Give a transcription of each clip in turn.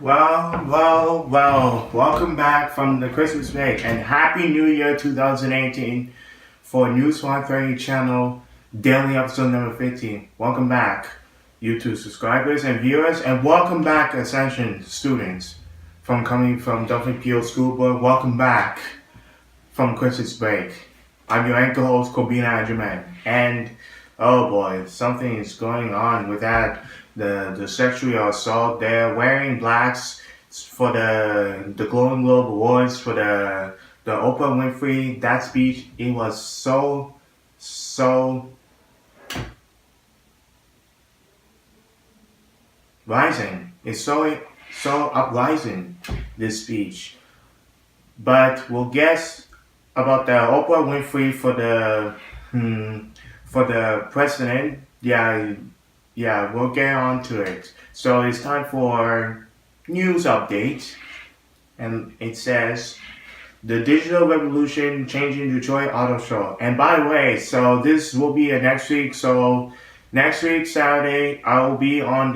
Well. Welcome back from the Christmas break and Happy New Year 2018 for News432Channel Daily episode number 15. Welcome back, YouTube subscribers and viewers, and welcome back, Ascension students coming from WPO School Board. Welcome back from Christmas break. I'm your anchor host, Kwabena Agyemang, and oh boy, something is going on with that. The sexual assault. They're wearing blacks for the Golden Globe Awards for the Oprah Winfrey. That speech, it was so rising. It's so uprising, this speech. But we'll guess about the Oprah Winfrey for the president. Yeah, we'll get on to it. So it's time for news update. And it says, the digital revolution changing Detroit Auto Show. And by the way, so this will be next week. So next week, Saturday, I will be on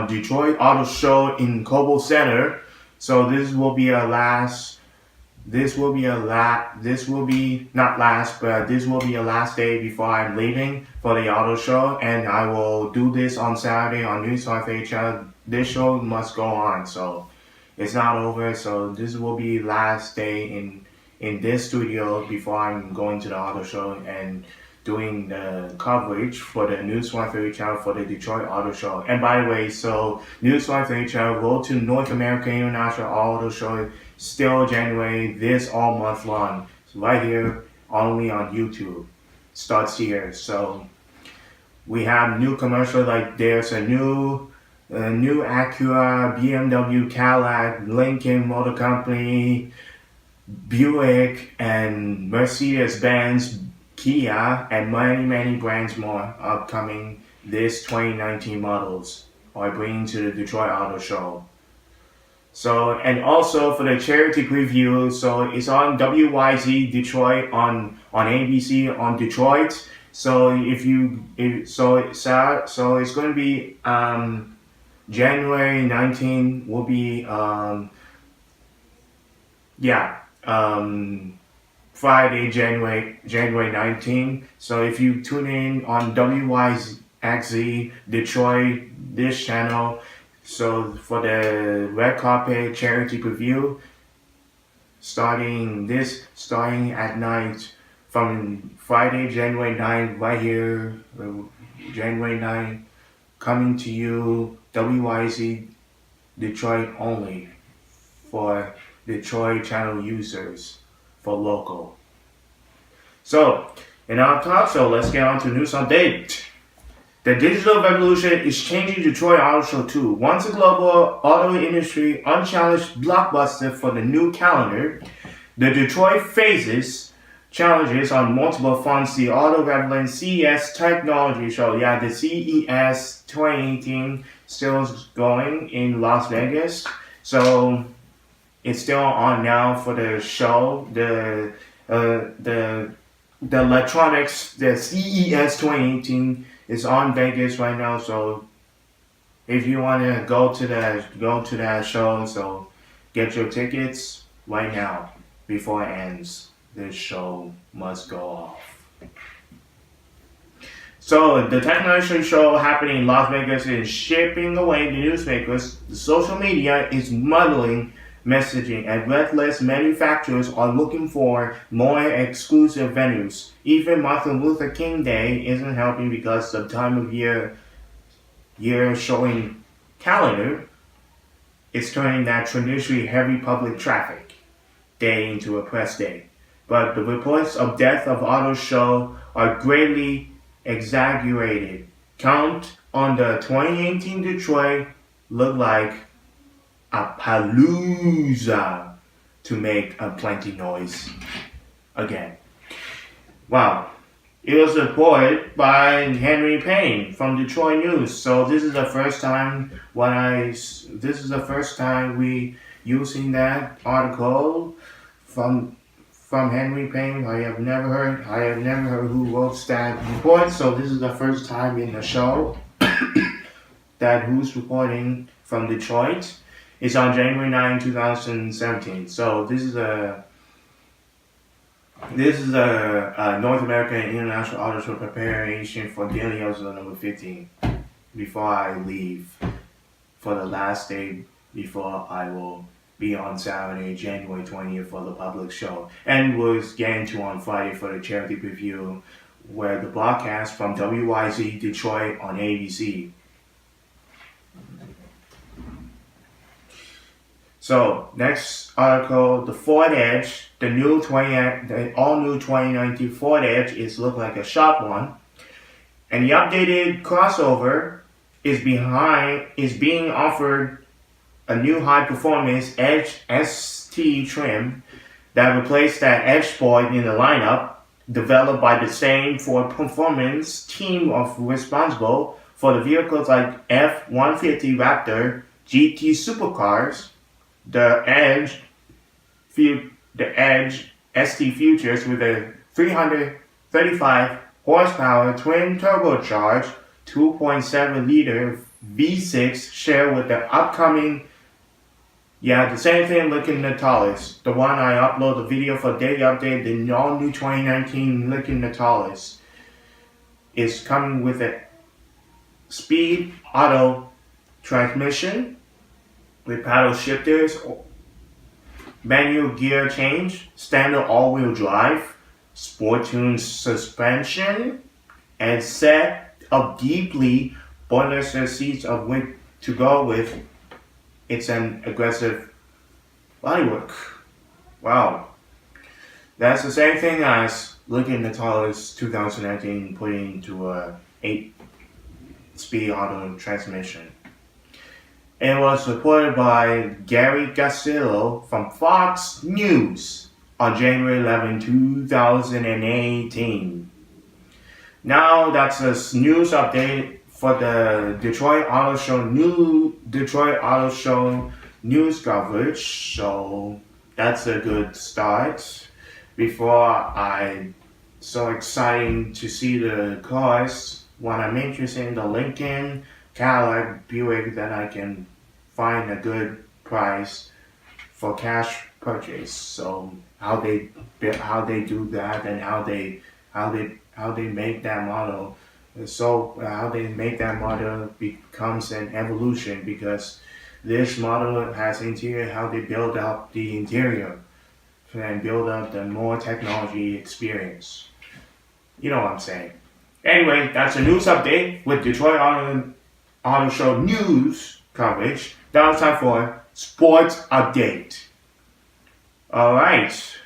Detroit Auto Show in Cobo Center. So this will be not last day before I'm leaving for the auto show, and I will do this on Saturday on News432Channel. This show must go on, so it's not over. So this will be last day in this studio before I'm going to the auto show and doing the coverage for the News432Channel for the Detroit Auto Show. And by the way, so News432Channel Road to North American International Auto Show still January, this all month long. So right here, only on YouTube. Starts here. So we have new commercials, like there's a new Acura, BMW, Cadillac, Lincoln Motor Company, Buick, and Mercedes-Benz, Kia, and many brands more upcoming this 2019 models are bringing to the Detroit Auto Show. So, and also for the charity preview, so it's on WXYZ Detroit on ABC on Detroit. So it's going to be January 19 will be Friday, January 19. So if you tune in on WXYZ Detroit, this channel, so for the red carpet charity preview, starting at night from Friday, January 9, right here, January 9, coming to you, WXYZ Detroit only for Detroit channel users. For local. So, in our talk show, let's get on to news update. The digital revolution is changing Detroit Auto Show too. Once a global auto industry unchallenged blockbuster for the new calendar, the Detroit faces challenges on multiple fronts. The auto relevant CES technology show, the CES 2018 still going in Las Vegas. So it's still on now for the show. The electronics, the CES 2018 is on Vegas right now. So if you want to go to that show, so get your tickets right now before it ends. This show must go off. So the technology show happening in Las Vegas is shipping away the newsmakers. The social media is muddling messaging, and reckless manufacturers are looking for more exclusive venues. Even Martin Luther King Day isn't helping because the time of year showing calendar is turning that traditionally heavy public traffic day into a press day. But the reports of death of auto show are greatly exaggerated. Count on the 2018 Detroit look like a palooza to make a plenty noise again. Wow. It was reported by Henry Payne from Detroit News. So this is the first time we using that article from Henry Payne. I have never heard who wrote that report. So this is the first time in the show that who's reporting from Detroit. It's on January 9, 2017. So this is a North American International Auto Show preparation for daily episode number 15. Before I leave for the last day before I will be on Saturday, January 20th for the public show, and we'll get into on Friday for the charity preview, where the broadcast from WXYZ Detroit on ABC. So next article, the Ford Edge, the all-new 2019 Ford Edge is look like a sharp one, and the updated crossover is being offered a new high-performance Edge ST trim that replaced that Edge Sport in the lineup, developed by the same Ford Performance team responsible for the vehicles like F-150 Raptor GT supercars. The Edge ST features with a 335 horsepower twin turbocharged 2.7 liter V6 share with the upcoming, the same thing Lincoln Natalis. The one I upload the video for daily update, the all new 2019 Lincoln Natalis is coming with a speed auto transmission with paddle shifters, manual gear change, standard all-wheel drive, sport-tuned suspension, and set of deeply boilerless seats of which to go with it's an aggressive bodywork. Wow. That's the same thing as Lincoln Natalis 2019 putting into a 8-speed auto transmission. It was reported by Gary Gasillo from Fox News on January 11, 2018. Now that's a news update for the Detroit Auto Show, new Detroit Auto Show news coverage. So that's a good start. So exciting to see the cars. When I'm interested in the Lincoln, Gala, Buick, that I can find a good price for cash purchase. So how they do that and how they make that model. So how they make that model becomes an evolution, because this model has interior, how they build up the interior and build up the more technology experience. You know what I'm saying. Anyway, that's a news update with Detroit Auto Show news coverage. Now it's time for sports update. Alright,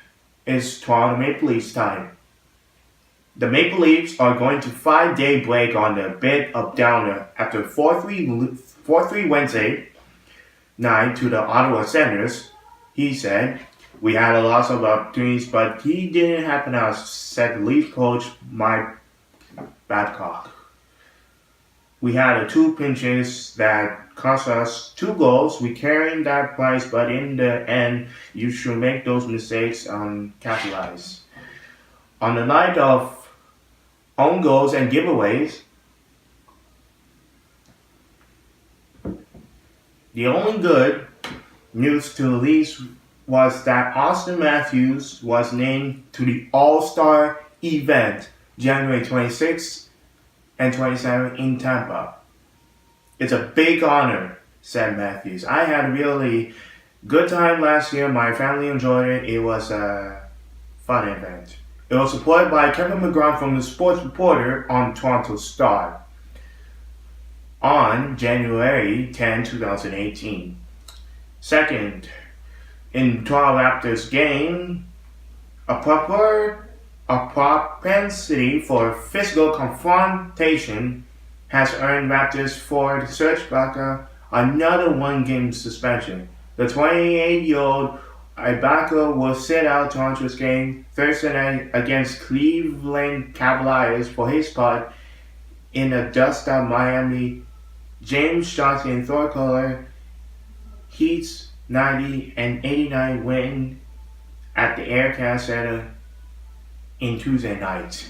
it's Toronto Maple Leafs time. The Maple Leafs are going to 5-day break on the bit of downer after 4-3 Wednesday night to the Ottawa Senators. He said, "We had a lots of opportunities, but he didn't happen to us," said the Leafs coach Mike Babcock. "We had 2 pinches that cost us 2 goals. We carried that price, but in the end, you should make those mistakes and capitalize. On the night of own goals and giveaways, the only good news to the Leafs was that Austin Matthews was named to the All-Star event January 26th and 27th in Tampa. It's a big honor," said Matthews. "I had a really good time last year. My family enjoyed it. It was a fun event." It was supported by Kevin McGrath from the Sports Reporter on Toronto Star on January 10, 2018. Second, in Toronto Raptors game, a propensity for physical confrontation has earned Raptors forward Serge Ibaka another 1-game suspension. The 28-year-old Ibaka will sit out Toronto's game Thursday night against Cleveland Cavaliers for his part in a dust-up Miami James Johnson third quarter Heat's 90 and 89 win at the Aircast Center in Tuesday night.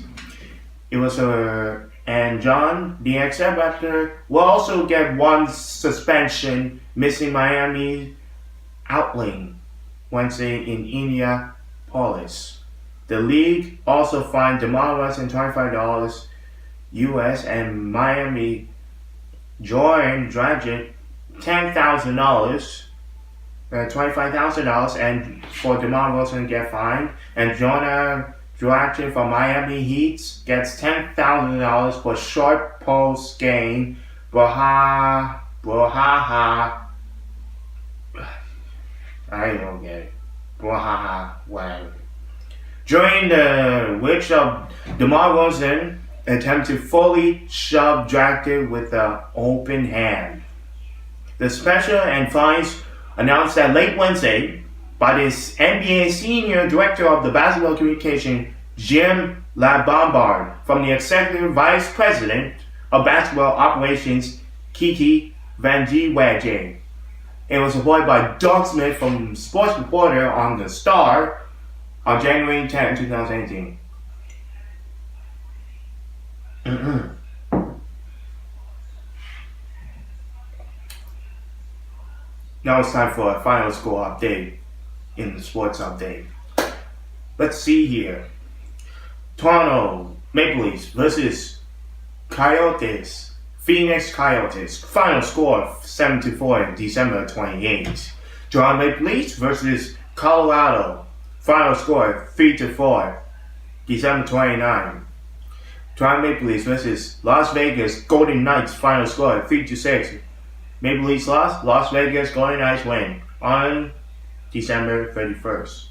It was an and John, the X Raptor, will also get one suspension, missing Miami outing Wednesday in Indianapolis. The league also fined DeMar Russell $25 US and Miami Jordan Dragic $10,000, $25,000, and for DeMar Wilson get fined, and Jonah Dragic from Miami Heat gets $10,000 for short post game. I don't get it. Whatever. During which DeMar Wilson attempted to fully shove Dragic with an open hand. The special and fines announced that late Wednesday by the NBA Senior Director of the Basketball Communication, Jim LaBombard, from the Executive Vice President of Basketball Operations, Kiki Vanjiwaje. It was reported by Doug Smith from Sports Reporter on The Star on January 10, 2018. Now it's time for a final score update in the sports update. Let's see here. Toronto Maple Leafs versus Coyotes. Phoenix Coyotes. Final score 7-4 December 28. Toronto Maple Leafs versus Colorado. Final score 3-4 December 29. Toronto Maple Leafs versus Las Vegas Golden Knights. Final score 3-6. Maple Leafs lost. Las Vegas Golden Knights win on December 31st.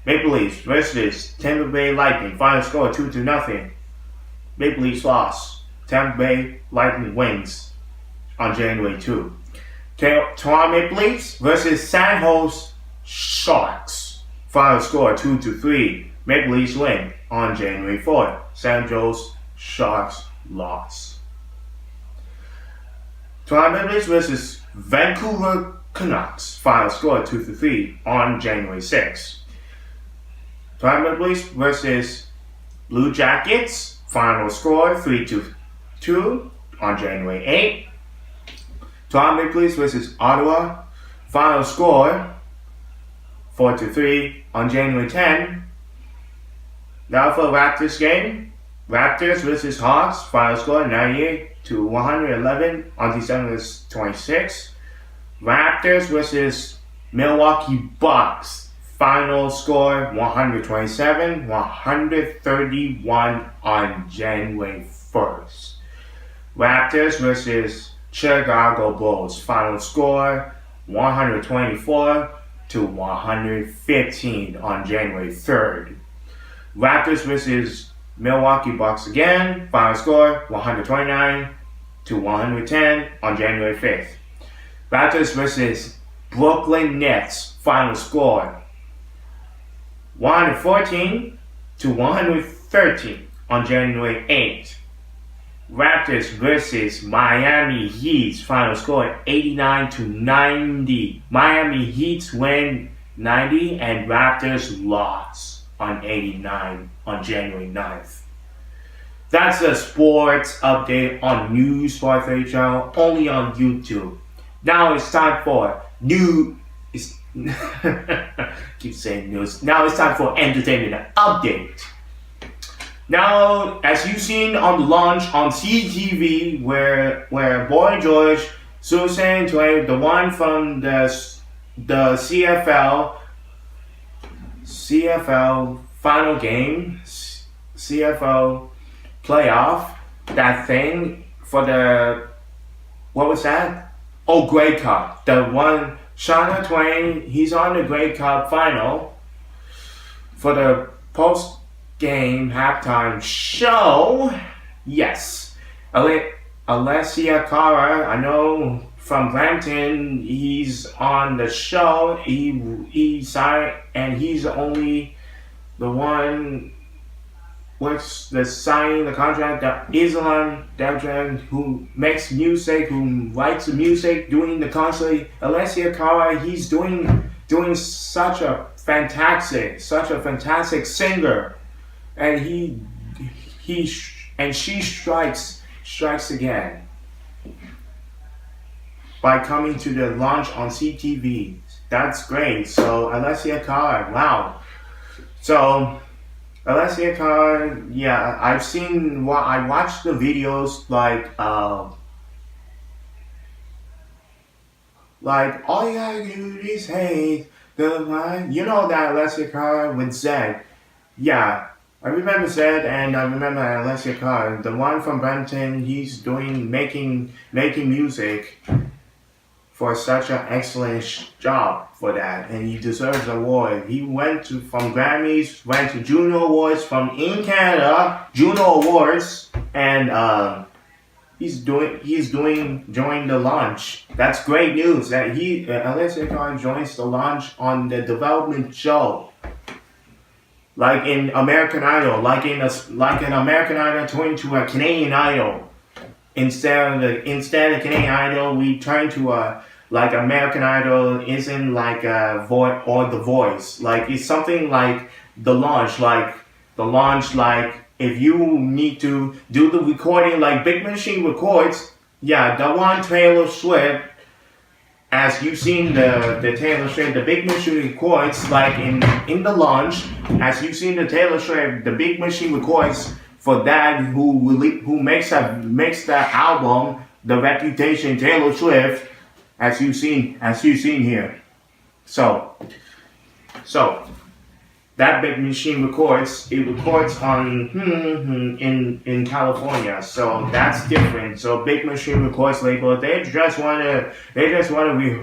Maple Leafs versus Tampa Bay Lightning. Final score 2-0. Maple Leafs lost. Tampa Bay Lightning wins on January 2. Toronto Maple Leafs versus San Jose Sharks. Final score 2-3. Maple Leafs win on January 4. San Jose Sharks lost. Toronto Maple Leafs versus Vancouver Canucks. Final score 2-3 on January 6. Toronto Maple Leafs versus Blue Jackets. Final score 3-2 on January 8. Toronto Maple Leafs versus Ottawa. Final score 4-3 on January 10. Now for Raptors game. Raptors versus Hawks. Final score 98-111 on December 26. Raptors versus Milwaukee Bucks. Final score 127-131 on January 1st. Raptors versus Chicago Bulls. Final score 124-115 on January 3rd. Raptors versus Milwaukee Bucks again. Final score 129-110 on January 5th. Raptors versus Brooklyn Nets. Final score 114-113 on January 8th. Raptors versus Miami Heat. Final score 89-90. Miami Heat win 90 and Raptors lost on 89 on January 9th. That's a sports update on News432Channel, only on YouTube. Now it's time for keep saying news. Now it's time for entertainment update. Now, as you've seen on the launch on CTV, where Boy George, Susan Tway, the one from the CFL final game, CFL playoff, that thing for the, what was that? Oh, Grey Cup. The one, Shania Twain, he's on the Grey Cup final for the post-game halftime show. Yes. Alessia Cara, I know from Brampton, he's on the show. He signed, and he's only the one what's the signing the contract, the Islam Deltran, who makes music, who writes the music, doing the concert. Alessia Cara, he's doing such a fantastic singer, and he and she strikes again by coming to the launch on CTV. That's great. So Alessia Cara, wow. So Alessia Cara, yeah, I watched the videos like all you gotta do is hate the line. You know that Alessia Cara with Zed. Yeah, I remember Zed and I remember Alessia Cara. The one from Brampton, he's making music for such an excellent job for that, and he deserves an award. He went from Grammys, went to Juno Awards from in Canada, Juno Awards, and he's joined the launch. That's great news that Alessia Cara joins the launch on the development show. Like in American Idol, like an American Idol turned to a Canadian Idol. Instead of Canadian Idol, we turn to like American Idol isn't like a voice or The Voice. Like it's something like the launch, like if you need to do the recording like Big Machine records, yeah, the one Taylor Swift. As you've seen the Taylor Swift, the Big Machine records, like in the launch, as you've seen the Taylor Swift, the Big Machine records for that who makes that album, The Reputation, Taylor Swift, as you've seen here. So that Big Machine records on in California, so that's different. So Big Machine Records label, they just wanna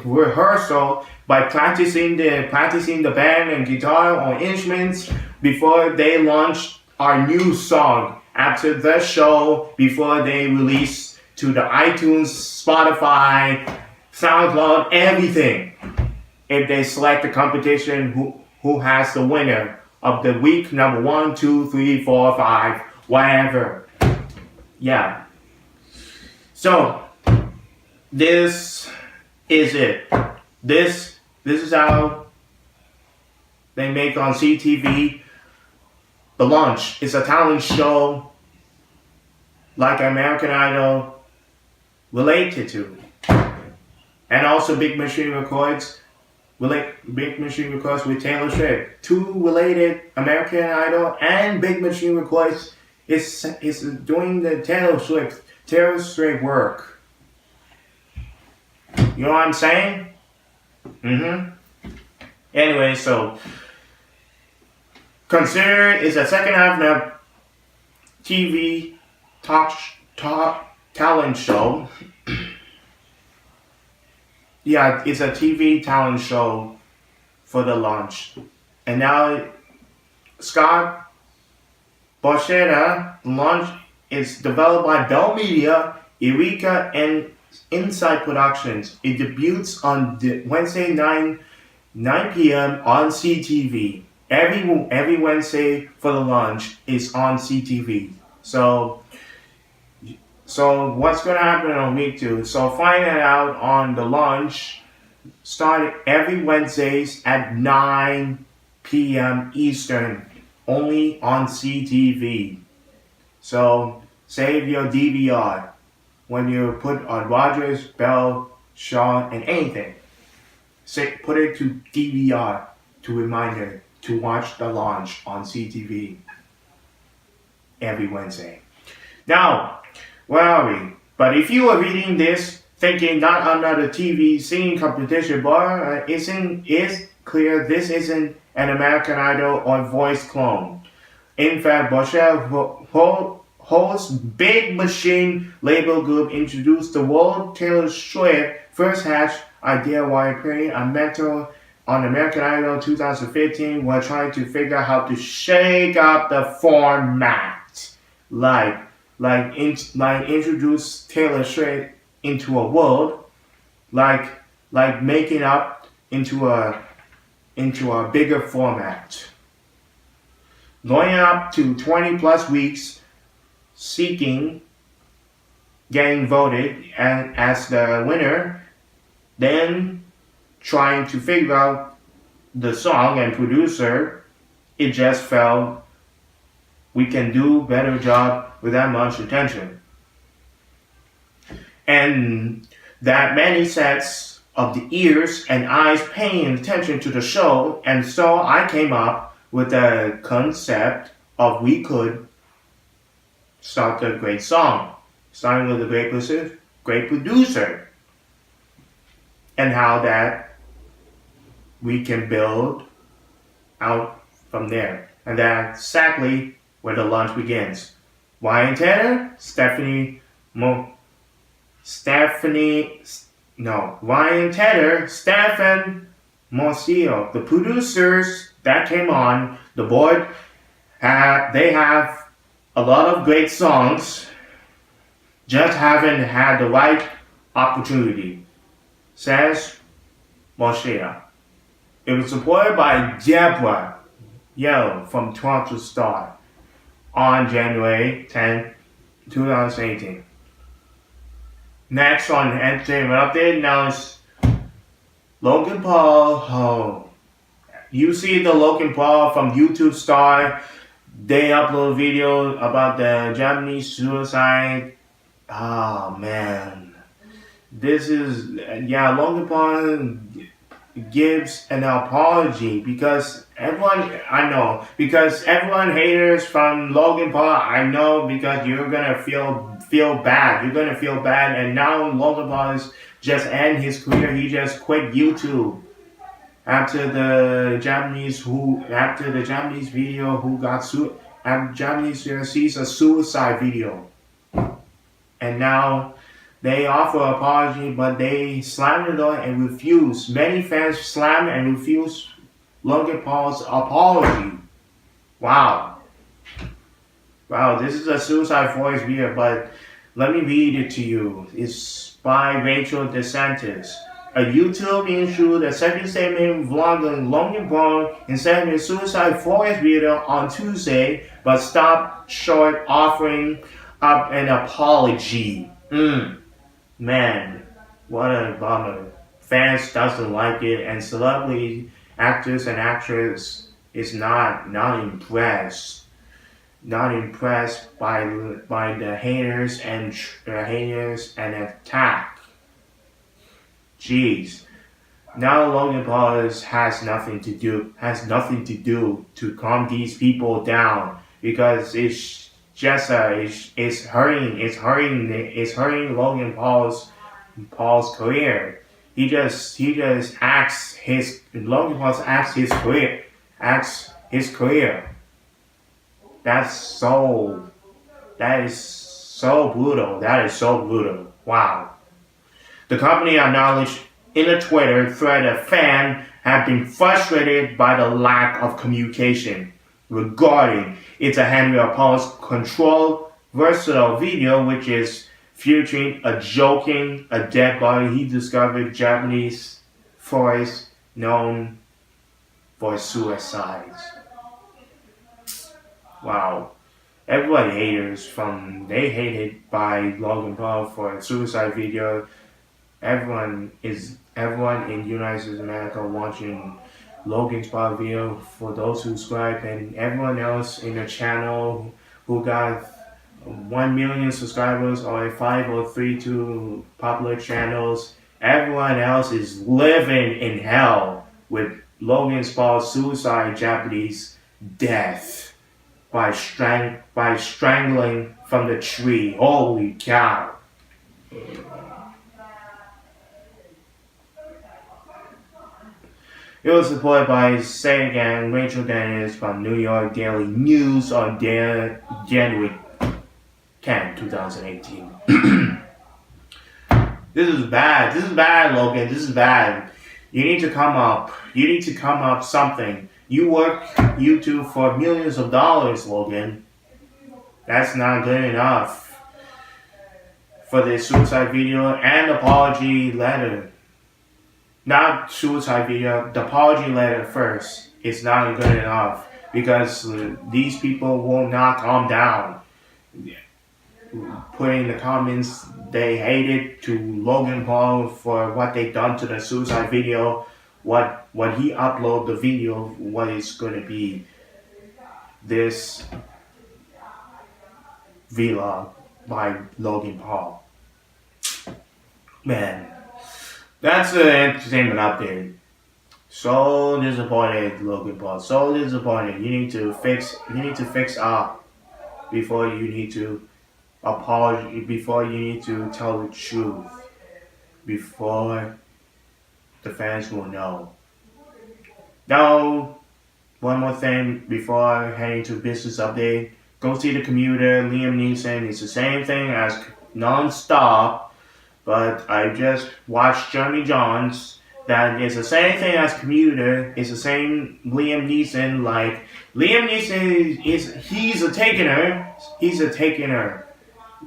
rehearsal by practicing the band and guitar or instruments before they launch our new song after the show, before they release to the iTunes, Spotify, SoundCloud, everything. If they select the competition, who has the winner of the week number 1, 2, 3, 4, 5, whatever. Yeah. So this is it. This is how they make on CTV. The launch is a talent show like American Idol related to. And also Big Machine Records. Big Machine Records with Taylor Swift. Two related, American Idol and Big Machine Records is doing the Taylor Swift work. You know what I'm saying? Anyway, so consider it's a second half of TV talk talent show. Yeah, it's a TV talent show for the launch. And now Scott Borchetta launch is developed by Bell Media, Eureka, and Inside Productions. It debuts on Wednesday 9 p.m. on CTV. Every Wednesday for the launch is on CTV. So what's going to happen on week 2? So find it out on the launch. Start every Wednesdays at 9 p.m. Eastern, only on CTV. So save your DVR when you put on Rogers, Bell, Shaw, and anything. Put it to DVR to reminder to watch the launch on CTV every Wednesday. Now, where are we? But if you are reading this thinking not another TV singing competition, but is clear this isn't an American Idol or Voice clone. In fact, Borchetta hosts Big Machine label group introduced the world Taylor Swift first hatch idea while playing a mentor on American Idol 2015 while trying to figure out how to shake up the format. Like introduce Taylor Swift into a world, like making up into a bigger format. Going up to 20 plus weeks, getting voted and as the winner, then trying to figure out the song and producer. It just felt we can do better job with that much attention. And that many sets of the ears and eyes paying attention to the show, and so I came up with the concept of we could start a great song, starting with a great producer, and how that we can build out from there. And that's exactly where the launch begins. Ryan Tedder, Ryan Tedder, Stefan Morcio, the producers that came on the board, they have a lot of great songs, just haven't had the right opportunity, says Morcio. It was supported by Deborah Yo from Toronto Star on January 10, 2018. Next on Entertainment Update, now is Logan Paul. Oh, you see the Logan Paul from YouTube Star. They upload video about the Japanese suicide. Oh man, this is Logan Paul gives an apology because everyone haters from Logan Paul, I know, because you're gonna feel bad. You're gonna feel bad, and now Logan Paul is just end his career. He just quit YouTube after the Japanese video who got Japanese sees a suicide video, and now they offer apology, but they slam the door and refuse. Many fans slam and refuse Logan Paul's apology. Wow, this is a Suicide Forest video, but let me read it to you. It's by Rachel DeSantis. A YouTube issued a second statement vlogging Logan Paul and sent a Suicide Forest video on Tuesday, but stopped short offering up an apology. Man, what a bummer. Fans doesn't like it, and celebrity actors and actresses is not impressed. Not impressed by the haters and attack. Jeez. Now Logan Paul has nothing to do to calm these people down, because it's just it's hurting Logan Paul's career. Logan Paul acts his career. That is so brutal. Wow. The company acknowledged in a Twitter thread a fan had been frustrated by the lack of communication regarding its Henry Paul's controlled versatile video, which is featuring a dead body he discovered Japanese forest known for suicides. Wow. Everyone hated by Logan Paul for a suicide video. Everyone in United States of America watching Logan Paul video, for those who subscribe, and everyone else in the channel who got 1 million subscribers or 5032 popular channels. Everyone else is living in hell with Logan Paul's suicide Japanese death by strangling from the tree. Holy cow. It was supported by Rachel Dennis from New York Daily News on January 10, 2018. This is bad, Logan. This is bad. You need to come up something. You work YouTube for millions of dollars, Logan. That's not good enough for the suicide video and apology letter. Not suicide video, the apology letter first. It's not good enough because these people will not calm down. Putting in the comments they hated to Logan Paul for what they done to the suicide video, what he uploaded the video, what it's going to be. This vlog by Logan Paul. Man, that's an entertainment update. So disappointed, Logan Paul. So disappointed. You need to fix up before you need to apologize. Before you need to tell the truth. Before the fans will know. Now, one more thing before heading to business update. Go see The Commuter, Liam Neeson. It's the same thing as Non-Stop, but I just watched Jeremy Jones. That is the same thing as Commuter. It's the same Liam Neeson. Like Liam Neeson he's a takener. He's a takener.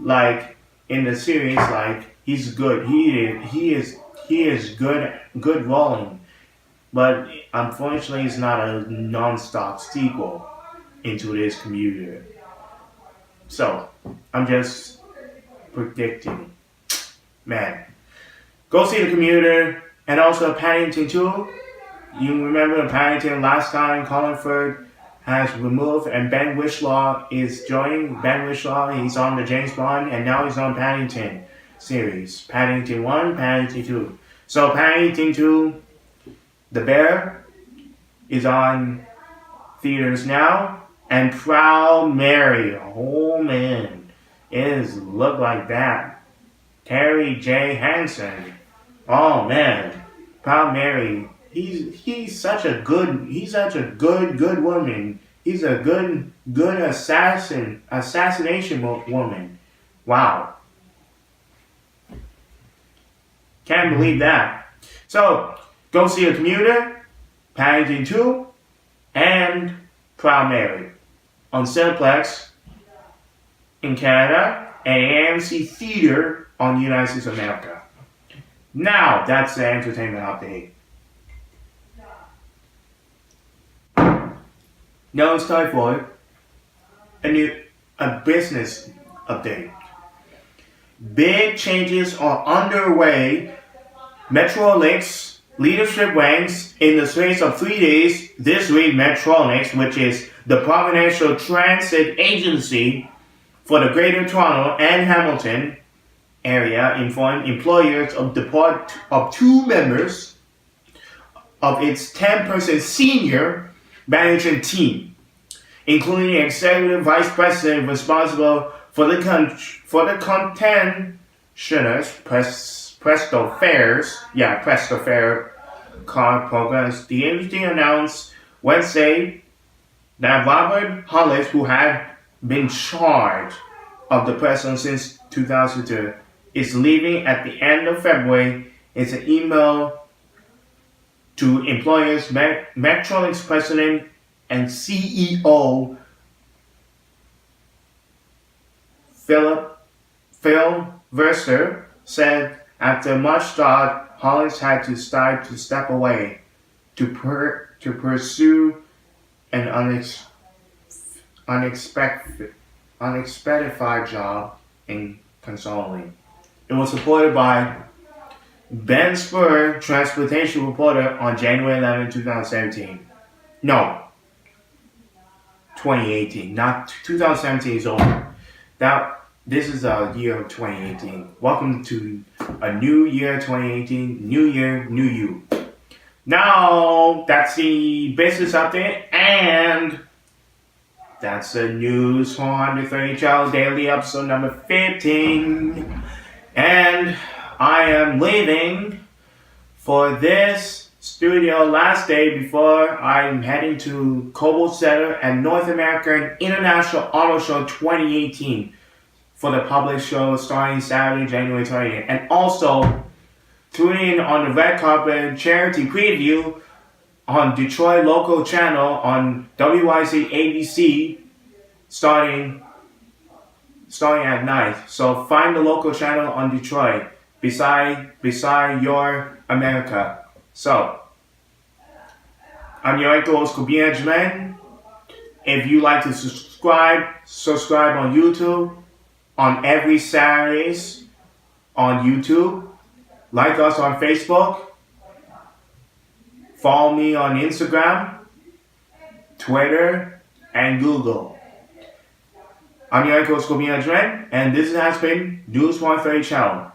Like in the series, like he's good. He is good rolling. But unfortunately, it's not a non-stop sequel into this Commuter. So I'm just predicting. Man, go see The Commuter. And also Paddington 2. You remember Paddington last time Collingford has removed and Ben Whishaw is joining. Ben Whishaw, he's on the James Bond and now he's on Paddington series. Paddington 1, Paddington 2. So Paddington 2, The Bear is on theaters now. And Proud Mary, oh man, it look like that. Terry J. Hansen. Oh man, Proud Mary. He's such a good woman. He's a good assassination woman. Wow. Can't believe that. So go see The Commuter, Paddington 2, and Proud Mary on Cineplex in Canada and AMC Theater on the United States of America. Now, that's the entertainment update. Now it's time for a business update. Big changes are underway. Metrolinx leadership ranks in the space of 3 days. This week, Metrolinx, which is the provincial transit agency for the Greater Toronto and Hamilton area, informed employers of deport of 2 members of its 10-person senior management team, including the executive vice president responsible for the contentious Presto Fair card programs. The agency announced Wednesday that Robert Hollis, who had been charged of the president since 2002, is leaving at the end of February. It's an email to employers. Metrolinx president and CEO Phil Verster said after much thought, Hollis had to step away to pursue an unexpected job in consulting. It was supported by Ben Spur, transportation reporter, on January 11, 2017. No, 2018. Not 2017 is over. This is a year of 2018. Welcome to a new year, 2018. New year, new you. Now, that's the business update, and that's the News432Channel Daily episode number 15. And I am leaving for this studio last day before I'm heading to Cobalt Center and North American International Auto Show 2018 for the public show starting Saturday, January 28th. And also tune in on the red carpet charity preview on Detroit local channel on WXYZ ABC starting at night. So find the local channel on Detroit beside your America. So I'm your host Kwabena Agyemang. If you like to subscribe on YouTube on every Saturdays on YouTube. Like us on Facebook. Follow me on Instagram, Twitter, and Google. I'm your host, Kwabena Agyemang, and this has been News432 Channel.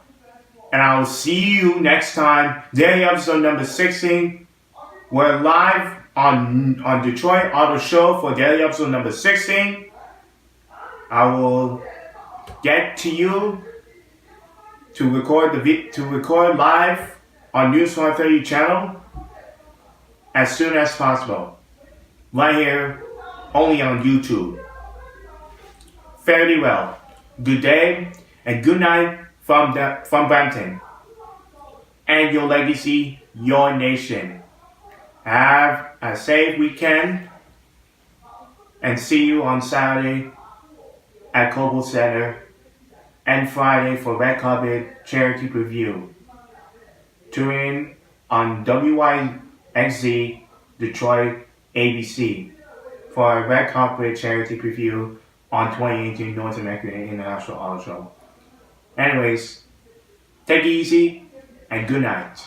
And I will see you next time, daily episode number 16. We're live on Detroit Auto Show for daily episode number 16. I will get to you to record live on News432 Channel as soon as possible. Right here, only on YouTube. Fare thee well. Good day and good night from Brampton. And your legacy, your nation. Have a safe weekend and see you on Saturday at Coble Center and Friday for Red Carpet Charity Preview. Tune in on WXYZ Detroit ABC for a Red Carpet Charity Preview on 2018 North American International Auto Show. Anyways, take it easy and good night.